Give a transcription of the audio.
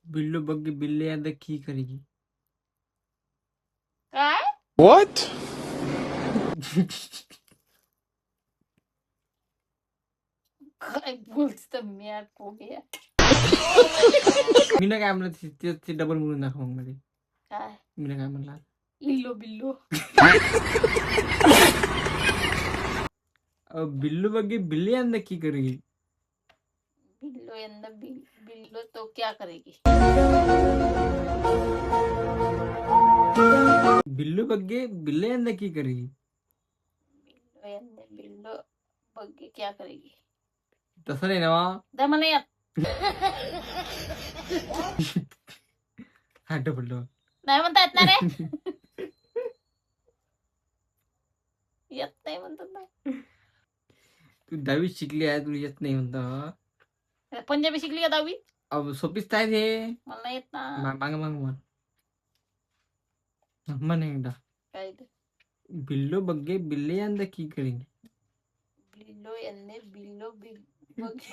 बिल्लू बग्गे बिल्ले आता की करेगी. काय What? काय बोलत मी पोहे मी ना काय म्हणलं ते डबल म्हणून दाखव मग मध्ये. काय मी ना काय म्हणला इल्लो बिल्लो बिल्लू बग्गे बिल्ले अंदर की करेगी. बिल्लो यंदा बिल्लो तो क्या करेगी बिल्लू बग्गे बिल्ले अंदर की करेगी. बिल्लो यंदा बिल्लो बग्गे क्या करेगी तसं नाही ना दा मला यात हा डबल डबल. नाही म्हणता येत ना रे येत नाही म्हणतात ना तू 10वी शिकली आहे तुला येत नाही म्हणता. पंजाबी शिकली का 10वी अब सोपीच आहे ते. मला नाही येत ना मांग मांग म्हण म्हण एकदा. काय ते बिल्लू बग्गे बिल्ले अंदर की करेगी. बिल्लो यंदा बिल्लो बग्गे